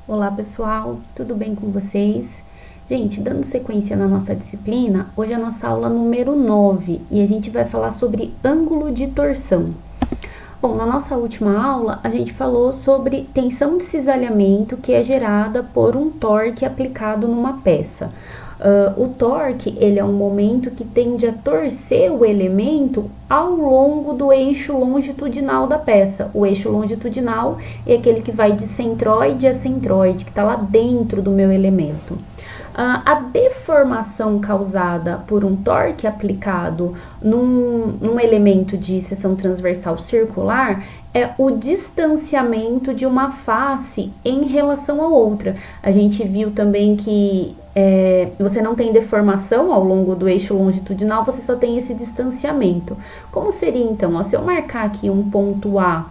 Olá pessoal, tudo bem com vocês? Gente, dando sequência na nossa disciplina, hoje é a nossa aula número 9 e a gente vai falar sobre ângulo de torção. Bom, na nossa última aula a gente falou sobre tensão de cisalhamento que é gerada por um torque aplicado numa peça. O torque, ele é um momento que tende a torcer o elemento ao longo do eixo longitudinal da peça. O eixo longitudinal é aquele que vai de centroide a centroide, que está lá dentro do meu elemento. A deformação causada por um torque aplicado num elemento de seção transversal circular é o distanciamento de uma face em relação à outra. A gente viu também que você não tem deformação ao longo do eixo longitudinal, você só tem esse distanciamento. Como seria então? Se eu marcar aqui um ponto A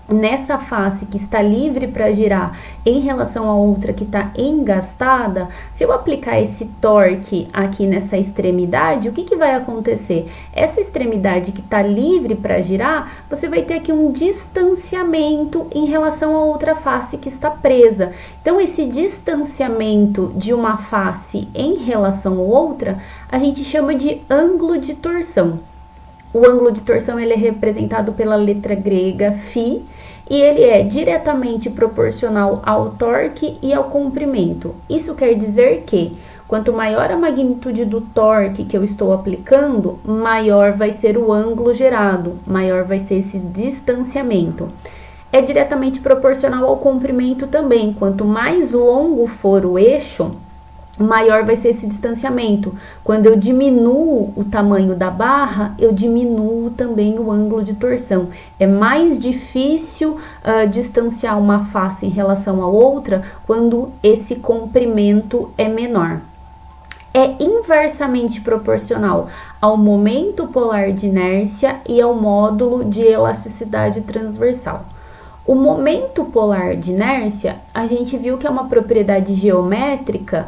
nessa face que está livre para girar em relação à outra que está engastada, se eu aplicar esse torque aqui nessa extremidade, o que vai acontecer? Essa extremidade que está livre para girar, você vai ter aqui um distanciamento em relação à outra face que está presa. Então, esse distanciamento de uma face em relação à outra, a gente chama de ângulo de torção. O ângulo de torção ele é representado pela letra grega φ e ele é diretamente proporcional ao torque e ao comprimento. Isso quer dizer que quanto maior a magnitude do torque que eu estou aplicando, maior vai ser o ângulo gerado, maior vai ser esse distanciamento. É diretamente proporcional ao comprimento também. Quanto mais longo for o eixo, maior vai ser esse distanciamento. Quando eu diminuo o tamanho da barra, eu diminuo também o ângulo de torção. É mais difícil distanciar uma face em relação à outra quando esse comprimento é menor. É inversamente proporcional ao momento polar de inércia e ao módulo de elasticidade transversal. O momento polar de inércia, a gente viu que é uma propriedade geométrica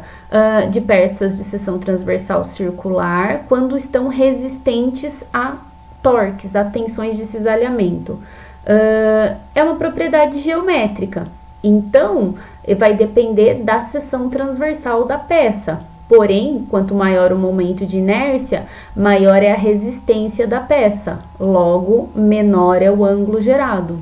de peças de seção transversal circular quando estão resistentes a torques, a tensões de cisalhamento. É uma propriedade geométrica, então vai depender da seção transversal da peça. Porém, quanto maior o momento de inércia, maior é a resistência da peça, logo menor é o ângulo gerado.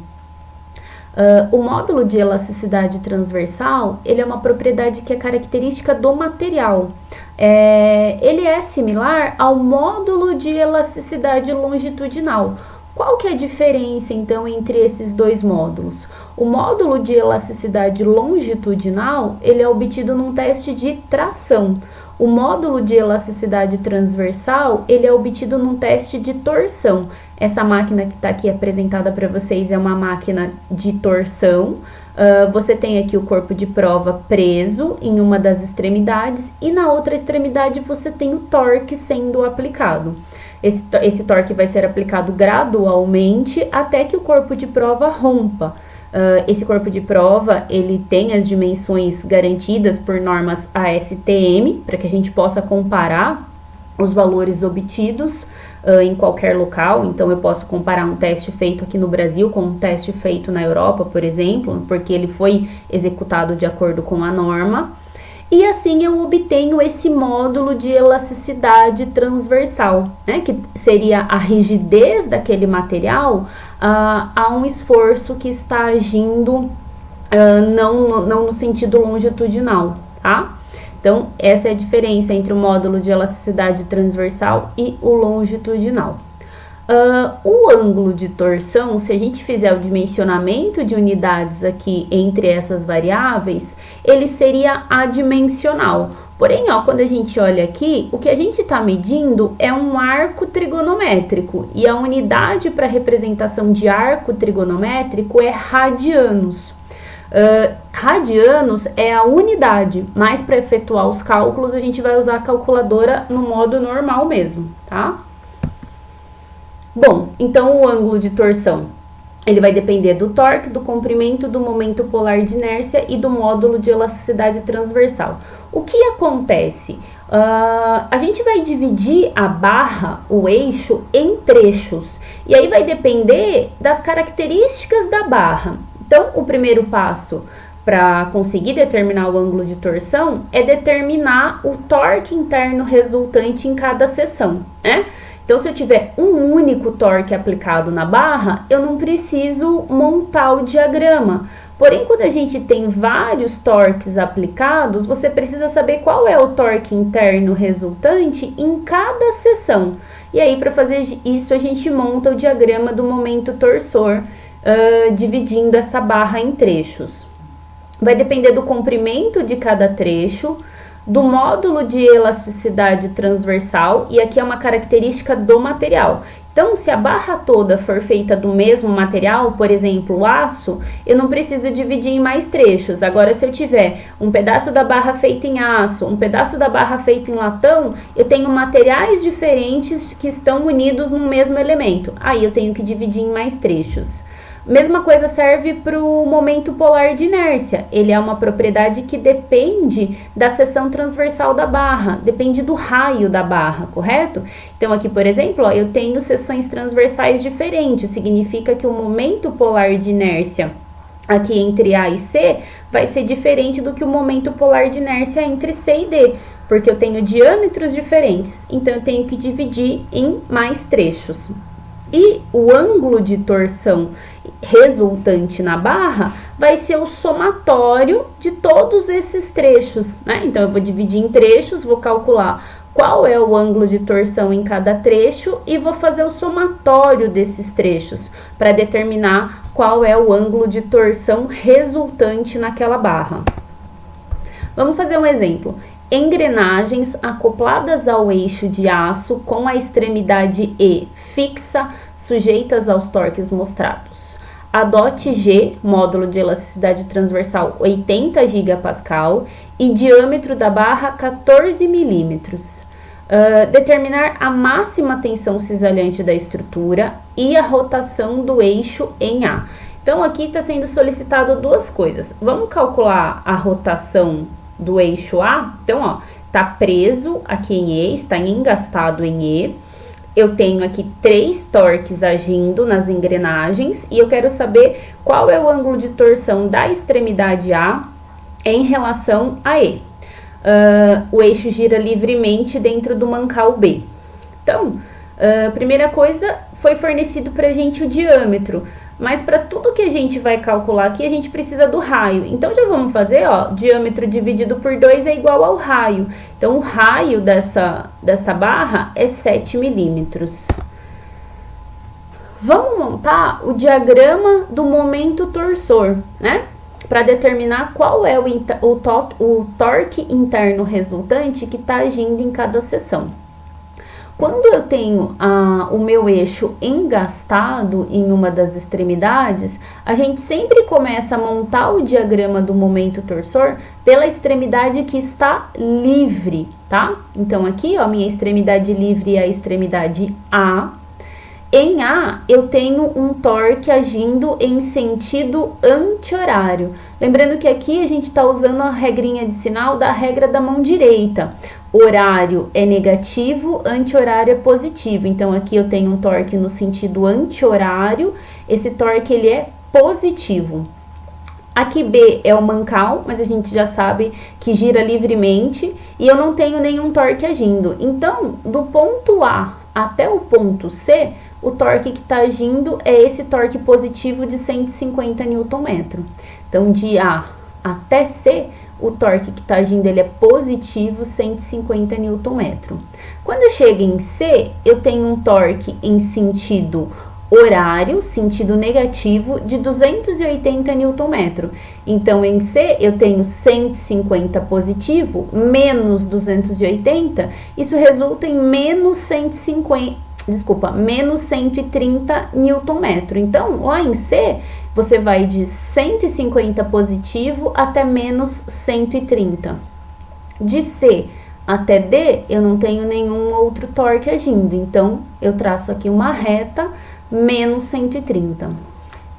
O módulo de elasticidade transversal, ele é uma propriedade que é característica do material. Ele é similar ao módulo de elasticidade longitudinal. Qual que é a diferença, então, entre esses dois módulos? O módulo de elasticidade longitudinal, ele é obtido num teste de tração. O módulo de elasticidade transversal, ele é obtido num teste de torção. Essa máquina que está aqui apresentada para vocês é uma máquina de torção. Você tem aqui o corpo de prova preso em uma das extremidades e na outra extremidade você tem o torque sendo aplicado. Esse torque vai ser aplicado gradualmente até que o corpo de prova rompa. Esse corpo de prova, ele tem as dimensões garantidas por normas ASTM, para que a gente possa comparar os valores obtidos em qualquer local. Então, eu posso comparar um teste feito aqui no Brasil com um teste feito na Europa, por exemplo, porque ele foi executado de acordo com a norma. E assim eu obtenho esse módulo de elasticidade transversal, né, que seria a rigidez daquele material a um esforço que está agindo não no sentido longitudinal, tá? Então, essa é a diferença entre o módulo de elasticidade transversal e o longitudinal. O ângulo de torção, se a gente fizer o dimensionamento de unidades aqui entre essas variáveis, ele seria adimensional. Porém, quando a gente olha aqui, o que a gente está medindo é um arco trigonométrico e a unidade para representação de arco trigonométrico é radianos. Radianos é a unidade, mas para efetuar os cálculos a gente vai usar a calculadora no modo normal mesmo, tá? Bom, então o ângulo de torção, ele vai depender do torque, do comprimento, do momento polar de inércia e do módulo de elasticidade transversal. O que acontece? A gente vai dividir a barra, o eixo, em trechos. E aí vai depender das características da barra. Então, o primeiro passo para conseguir determinar o ângulo de torção é determinar o torque interno resultante em cada seção, né? Então, se eu tiver um único torque aplicado na barra, eu não preciso montar o diagrama. Porém, quando a gente tem vários torques aplicados, você precisa saber qual é o torque interno resultante em cada seção. E aí, para fazer isso, a gente monta o diagrama do momento torsor, dividindo essa barra em trechos. Vai depender do comprimento de cada trecho, do módulo de elasticidade transversal, e aqui é uma característica do material. Então, se a barra toda for feita do mesmo material, por exemplo, o aço, eu não preciso dividir em mais trechos. Agora, se eu tiver um pedaço da barra feito em aço, um pedaço da barra feito em latão, eu tenho materiais diferentes que estão unidos no mesmo elemento. Aí eu tenho que dividir em mais trechos. Mesma coisa serve para o momento polar de inércia. Ele é uma propriedade que depende da seção transversal da barra, depende do raio da barra, correto? Então, aqui, por exemplo, ó, eu tenho seções transversais diferentes, significa que o momento polar de inércia aqui entre A e C vai ser diferente do que o momento polar de inércia entre C e D, porque eu tenho diâmetros diferentes, então eu tenho que dividir em mais trechos. E o ângulo de torção resultante na barra vai ser o somatório de todos esses trechos, né? Então, eu vou dividir em trechos, vou calcular qual é o ângulo de torção em cada trecho e vou fazer o somatório desses trechos para determinar qual é o ângulo de torção resultante naquela barra. Vamos fazer um exemplo. Engrenagens acopladas ao eixo de aço com a extremidade E fixa, sujeitas aos torques mostrados. Adote G, módulo de elasticidade transversal 80 GPa e diâmetro da barra 14 milímetros. Determinar a máxima tensão cisalhante da estrutura e a rotação do eixo em A. Então, aqui está sendo solicitado duas coisas. Vamos calcular a rotação do eixo A. Então, ó, tá preso aqui em E, está engastado em E. Eu tenho aqui 3 torques agindo nas engrenagens e eu quero saber qual é o ângulo de torção da extremidade A em relação a E. O eixo gira livremente dentro do mancal B. Então, primeira coisa, foi fornecido para a gente o diâmetro. Mas para tudo que a gente vai calcular aqui, a gente precisa do raio. Então, já vamos fazer, ó, diâmetro dividido por 2 é igual ao raio. Então, o raio dessa barra é 7 milímetros. Vamos montar o diagrama do momento torsor, né? Para determinar qual é o torque interno resultante que está agindo em cada seção. Quando eu tenho o meu eixo engastado em uma das extremidades, a gente sempre começa a montar o diagrama do momento torsor pela extremidade que está livre, tá? Então, aqui, ó, minha extremidade livre é a extremidade A. Em A, eu tenho um torque agindo em sentido anti-horário. Lembrando que aqui a gente está usando a regrinha de sinal da regra da mão direita. Horário é negativo, anti-horário é positivo. Então, aqui eu tenho um torque no sentido anti-horário. Esse torque, ele é positivo. Aqui B é o mancal, mas a gente já sabe que gira livremente. E eu não tenho nenhum torque agindo. Então, do ponto A até o ponto C, o torque que está agindo é esse torque positivo de 150 Nm. Então, de A até C, o torque que está agindo ele é positivo, 150 Nm. Quando chega em C, eu tenho um torque em sentido horário, sentido negativo, de 280 Nm. Então, em C, eu tenho 150 positivo, menos 280, isso resulta em menos 130 Nm. Então, lá em C, você vai de 150 positivo até menos 130. De C até D, eu não tenho nenhum outro torque agindo. Então, eu traço aqui uma reta, menos 130.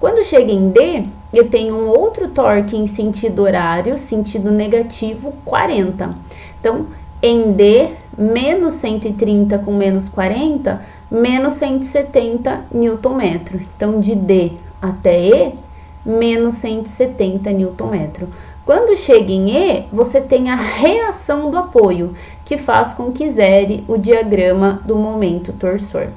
Quando chega em D, eu tenho um outro torque em sentido horário, sentido negativo, 40. Então, em D, menos 130 com menos 40, menos 170 Nm. Então, de D até E, menos 170 Nm. Quando chega em E, você tem a reação do apoio, que faz com que zere o diagrama do momento torsor.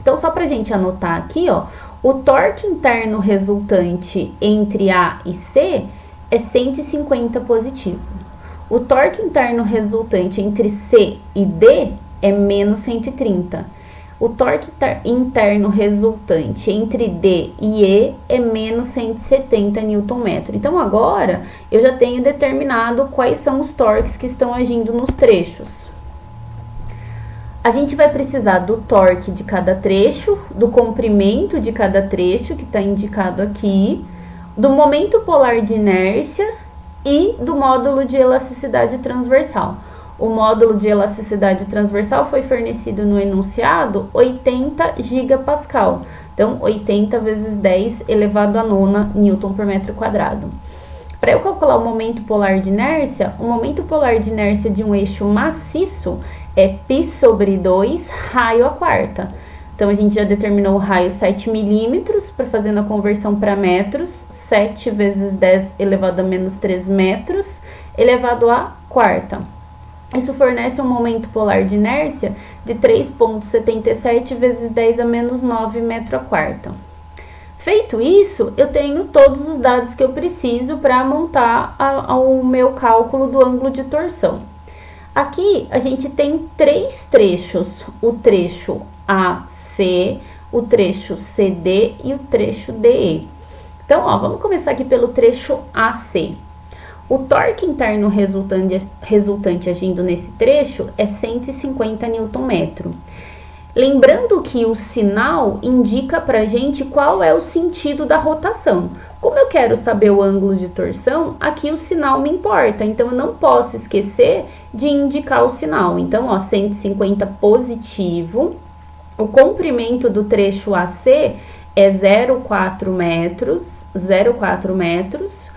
Então, só para a gente anotar aqui, ó, o torque interno resultante entre A e C é 150 positivo. O torque interno resultante entre C e D é menos 130. O torque interno resultante entre D e E é menos 170 Nm. Então, agora, eu já tenho determinado quais são os torques que estão agindo nos trechos. A gente vai precisar do torque de cada trecho, do comprimento de cada trecho, que está indicado aqui, do momento polar de inércia e do módulo de elasticidade transversal. O módulo de elasticidade transversal foi fornecido no enunciado 80 gigapascal. Então, 80 vezes 10 elevado a nona Newton por metro quadrado. Para eu calcular o momento polar de inércia, o momento polar de inércia de um eixo maciço é π sobre 2 raio à quarta. Então, a gente já determinou o raio 7 milímetros, para fazendo a conversão para metros, 7 vezes 10 elevado a menos 3 metros, elevado à quarta. Isso fornece um momento polar de inércia de 3,77 vezes 10 a menos 9 metro à quarta. Feito isso, eu tenho todos os dados que eu preciso para montar o meu cálculo do ângulo de torção. Aqui, a gente tem três trechos, o trecho AC, o trecho CD e o trecho DE. Então, ó, vamos começar aqui pelo trecho AC. O torque interno resultante agindo nesse trecho é 150 Nm. Lembrando que o sinal indica para a gente qual é o sentido da rotação. Como eu quero saber o ângulo de torção, aqui o sinal me importa, então eu não posso esquecer de indicar o sinal. Então, ó, 150 positivo, o comprimento do trecho AC é 0,4 metros, 0,4 metros.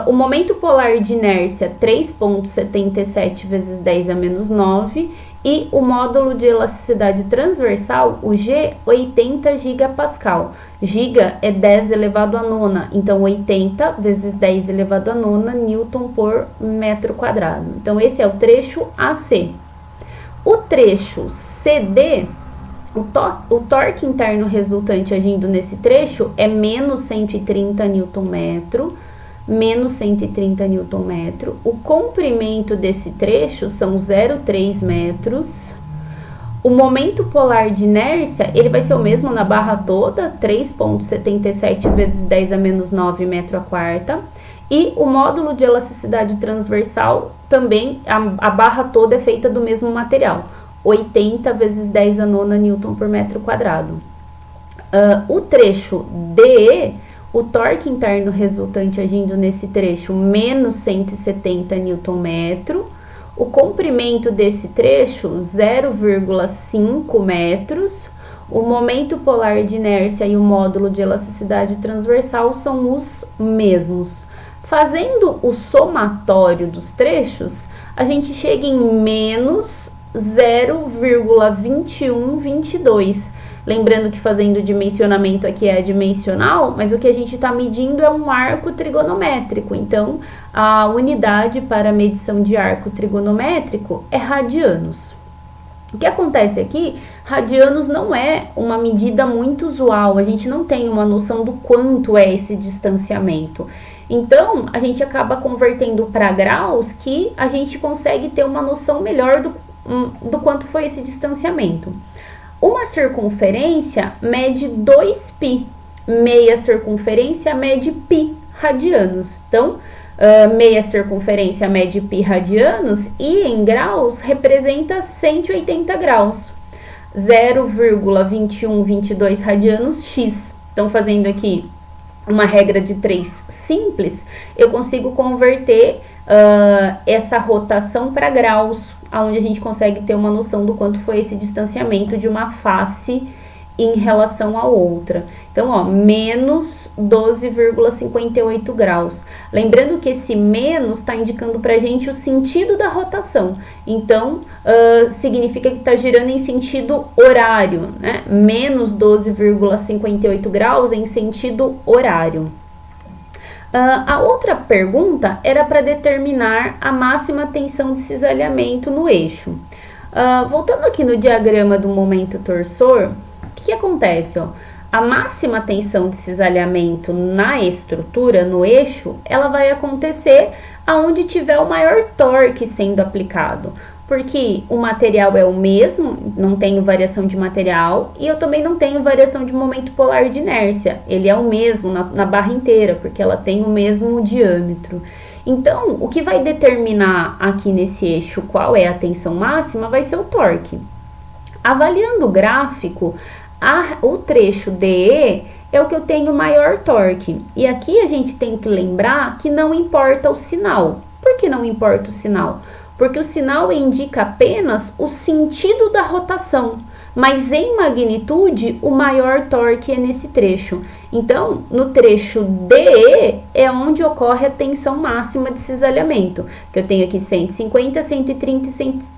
O momento polar de inércia 3,77 vezes 10 a menos 9 e o módulo de elasticidade transversal, o G, 80 gigapascal. Giga é 10 elevado a nona, então 80 vezes 10 elevado a nona Newton por metro quadrado. Então, esse é o trecho AC. O trecho CD, o torque interno resultante agindo nesse trecho é menos 130 Nm, menos 130 Nm. O comprimento desse trecho são 0,3 metros. O momento polar de inércia, ele vai ser o mesmo na barra toda, 3,77 vezes 10 a menos 9 metro à quarta. E o módulo de elasticidade transversal, também, a barra toda é feita do mesmo material, 80 vezes 10 a nona Newton por metro quadrado. O trecho DE, o torque interno resultante agindo nesse trecho, menos 170 Nm. O comprimento desse trecho, 0,5 metros. O momento polar de inércia e o módulo de elasticidade transversal são os mesmos. Fazendo o somatório dos trechos, a gente chega em menos 0,2122. Lembrando que fazendo o dimensionamento aqui é dimensional, mas o que a gente está medindo é um arco trigonométrico. Então, a unidade para a medição de arco trigonométrico é radianos. O que acontece aqui, radianos não é uma medida muito usual, a gente não tem uma noção do quanto é esse distanciamento. Então, a gente acaba convertendo para graus que a gente consegue ter uma noção melhor do quanto foi esse distanciamento. Uma circunferência mede 2π, meia circunferência mede π radianos. Então, meia circunferência mede π radianos e em graus representa 180 graus, 0,2122 radianos x. Então, fazendo aqui uma regra de 3 simples, eu consigo converter essa rotação para graus, onde a gente consegue ter uma noção do quanto foi esse distanciamento de uma face em relação à outra. Então, ó, menos 12,58 graus. Lembrando que esse menos está indicando para a gente o sentido da rotação. Então, significa que está girando em sentido horário, né? Menos 12,58 graus em sentido horário. A outra pergunta era para determinar a máxima tensão de cisalhamento no eixo. Voltando aqui no diagrama do momento torsor, o que acontece? A máxima tensão de cisalhamento na estrutura, no eixo, ela vai acontecer aonde tiver o maior torque sendo aplicado. Porque o material é o mesmo, não tenho variação de material, e eu também não tenho variação de momento polar de inércia. Ele é o mesmo na barra inteira, porque ela tem o mesmo diâmetro. Então, o que vai determinar aqui nesse eixo qual é a tensão máxima vai ser o torque. Avaliando o gráfico, o trecho DE é o que eu tenho maior torque. E aqui a gente tem que lembrar que não importa o sinal. Por que não importa o sinal? Porque o sinal indica apenas o sentido da rotação, mas em magnitude o maior torque é nesse trecho. Então, no trecho DE é onde ocorre a tensão máxima de cisalhamento, que eu tenho aqui 150, 130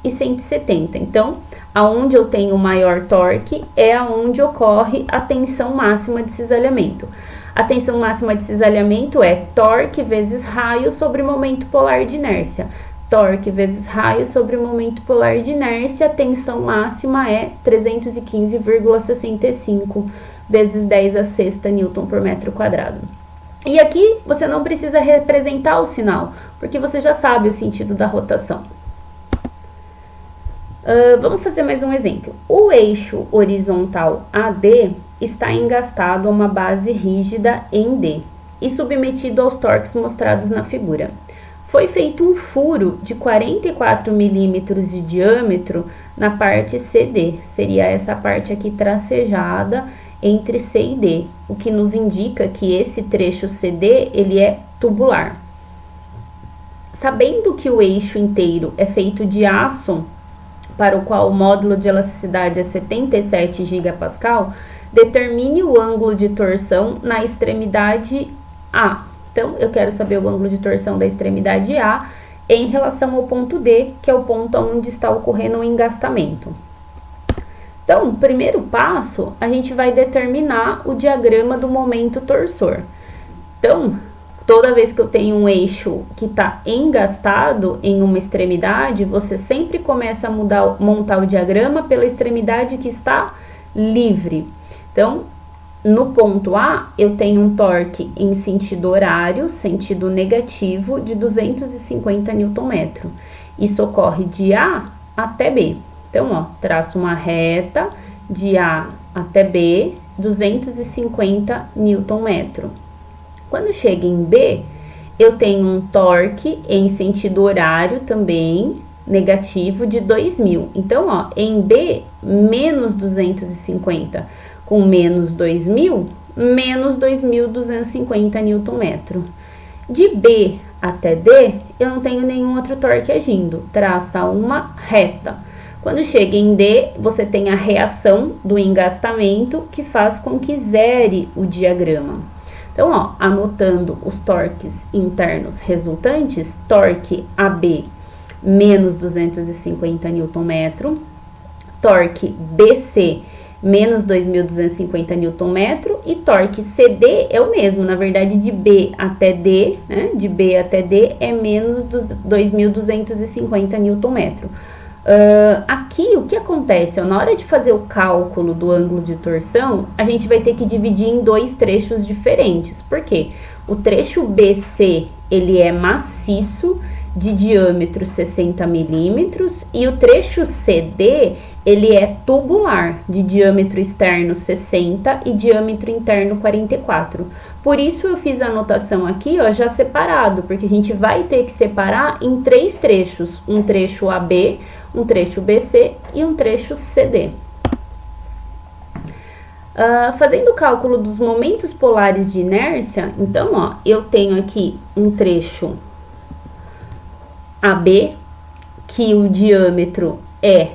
e 170. Então, aonde eu tenho o maior torque é aonde ocorre a tensão máxima de cisalhamento. A tensão máxima de cisalhamento é torque vezes raio sobre momento polar de inércia. Torque vezes raio sobre o momento polar de inércia, a tensão máxima é 315,65 vezes 10 a sexta Newton por metro quadrado. E aqui você não precisa representar o sinal, porque você já sabe o sentido da rotação. Vamos fazer mais um exemplo. O eixo horizontal AD está engastado a uma base rígida em D e submetido aos torques mostrados na figura. Foi feito um furo de 44 milímetros de diâmetro na parte CD, seria essa parte aqui tracejada entre C e D, o que nos indica que esse trecho CD ele é tubular. Sabendo que o eixo inteiro é feito de aço, para o qual o módulo de elasticidade é 77 gigapascal, determine o ângulo de torção na extremidade A. Então, eu quero saber o ângulo de torção da extremidade A em relação ao ponto D, que é o ponto onde está ocorrendo o engastamento. Então, no primeiro passo, a gente vai determinar o diagrama do momento torsor. Então, toda vez que eu tenho um eixo que está engastado em uma extremidade, você sempre começa a montar o diagrama pela extremidade que está livre. Então, no ponto A, eu tenho um torque em sentido horário, sentido negativo, de 250 Nm. Isso ocorre de A até B. Então, traço uma reta de A até B, 250 Nm. Quando chega em B, eu tenho um torque em sentido horário também, negativo, de 2.000. Então, em B, menos 250 com menos 2.000, menos 2.250 Nm. De B até D, eu não tenho nenhum outro torque agindo. Traça uma reta. Quando chega em D, você tem a reação do engastamento que faz com que zere o diagrama. Então, anotando os torques internos resultantes, torque AB menos 250 Nm, torque BC menos 2.250 Nm e torque CD é o mesmo, na verdade de B até D, né? De B até D é menos 2.250 Nm. Aqui o que acontece? Na hora de fazer o cálculo do ângulo de torção, a gente vai ter que dividir em dois trechos diferentes. Por quê? O trecho BC ele é maciço, de diâmetro 60 milímetros, e o trecho CD ele é tubular, de diâmetro externo 60 e diâmetro interno 44. Por isso eu fiz a anotação aqui, já separado, porque a gente vai ter que separar em três trechos, um trecho AB, um trecho BC e um trecho CD. Fazendo o cálculo dos momentos polares de inércia, então, eu tenho aqui um trecho AB, que o diâmetro é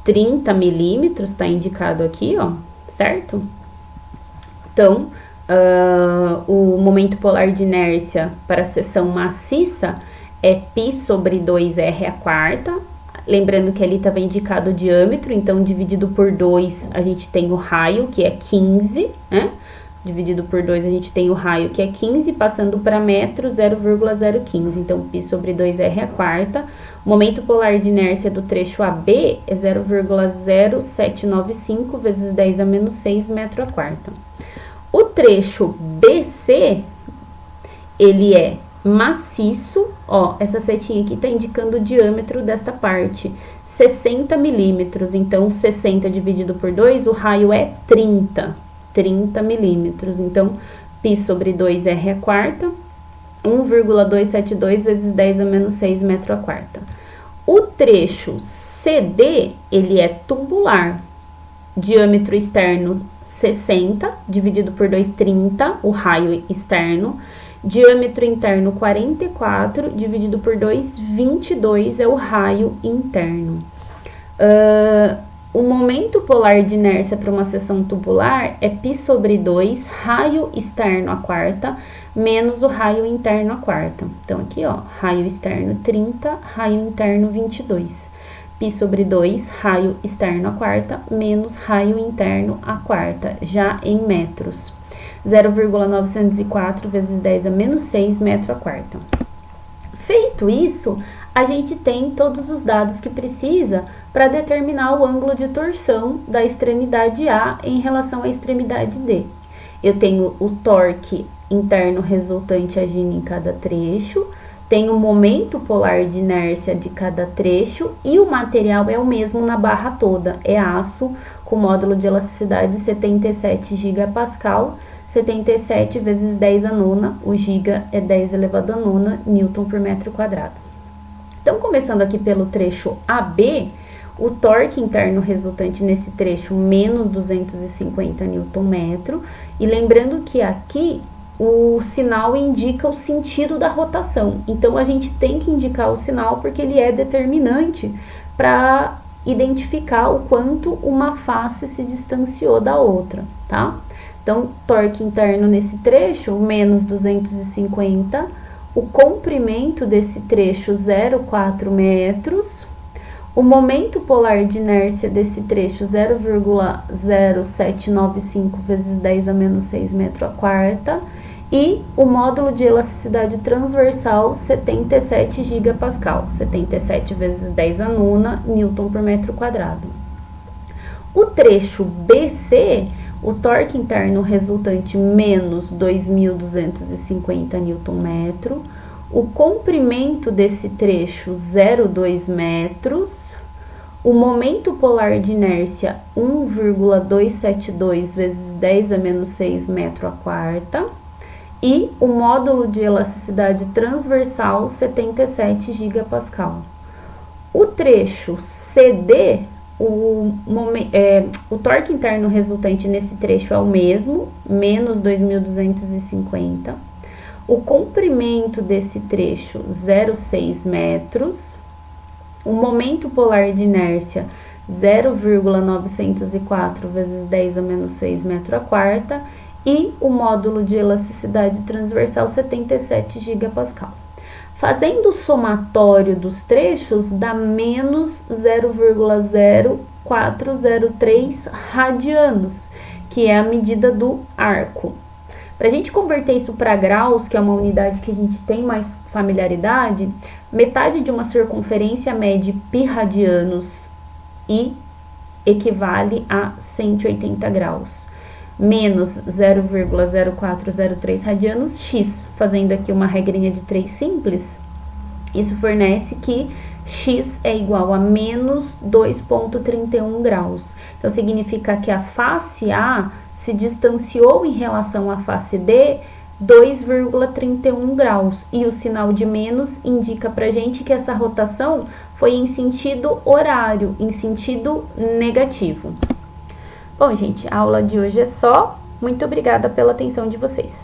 30 milímetros, tá indicado aqui, certo? Então, o momento polar de inércia para a seção maciça é π sobre 2r a quarta. Lembrando que ali estava indicado o diâmetro, então dividido por 2 a gente tem o raio, que é 15, né? dividido por 2, a gente tem o raio, que é 15, passando para metro, 0,015. Então, π sobre 2r é a quarta. O momento polar de inércia do trecho AB é 0,0795 vezes 10 a menos 6 metro a quarta. O trecho BC, ele é maciço, ó, essa setinha aqui tá indicando o diâmetro dessa parte, 60 milímetros. Então, 60 dividido por 2, o raio é 30 milímetros. Então, π sobre 2r é a quarta, 1,272 vezes 10 a menos 6 metro a quarta. O trecho CD, ele é tubular, diâmetro externo 60, dividido por 2, 30, o raio externo, diâmetro interno 44, dividido por 2, 22 é o raio interno. O momento polar de inércia para uma seção tubular é π sobre 2, raio externo a quarta, menos o raio interno a quarta. Então, aqui, ó, raio externo 30, raio interno 22. π sobre 2, raio externo a quarta, menos raio interno a quarta, já em metros. 0,904 vezes 10 a menos 6 metro a quarta. Feito isso, a gente tem todos os dados que precisa para determinar o ângulo de torção da extremidade A em relação à extremidade D. Eu tenho o torque interno resultante agindo em cada trecho, tenho o momento polar de inércia de cada trecho e o material é o mesmo na barra toda, é aço com módulo de elasticidade 77 gigapascal, 77 vezes 10 a nona, o giga é 10 elevado a nona newton por metro quadrado. Então, começando aqui pelo trecho AB, o torque interno resultante nesse trecho menos 250 Nm, e lembrando que aqui o sinal indica o sentido da rotação, então a gente tem que indicar o sinal porque ele é determinante para identificar o quanto uma face se distanciou da outra, tá? Então, torque interno nesse trecho, menos 250, o comprimento desse trecho, 0,4 metros, o momento polar de inércia desse trecho, 0,0795 vezes 10 a menos 6 metro a quarta, e o módulo de elasticidade transversal, 77 gigapascal, 77 vezes 10 a nona, newton por metro quadrado. O trecho BC, o torque interno resultante menos 2.250 Nm, o comprimento desse trecho 0,2 metros, o momento polar de inércia 1,272 vezes 10 a menos 6 metro a quarta, e o módulo de elasticidade transversal 77 gigapascal. O trecho CD, o torque interno resultante nesse trecho é o mesmo, menos 2.250. O comprimento desse trecho, 0,6 metros. O momento polar de inércia, 0,904 vezes 10 a menos 6 metro a quarta. E o módulo de elasticidade transversal, 77 gigapascal. Fazendo o somatório dos trechos, dá menos 0,0403 radianos, que é a medida do arco. Para a gente converter isso para graus, que é uma unidade que a gente tem mais familiaridade, metade de uma circunferência mede π radianos e equivale a 180 graus. Menos 0,0403 radianos x, fazendo aqui uma regrinha de 3 simples, isso fornece que x é igual a menos 2,31 graus. Então, significa que a face A se distanciou em relação à face D 2,31 graus. E o sinal de menos indica pra gente que essa rotação foi em sentido horário, em sentido negativo. Bom, gente, a aula de hoje é só. Muito obrigada pela atenção de vocês.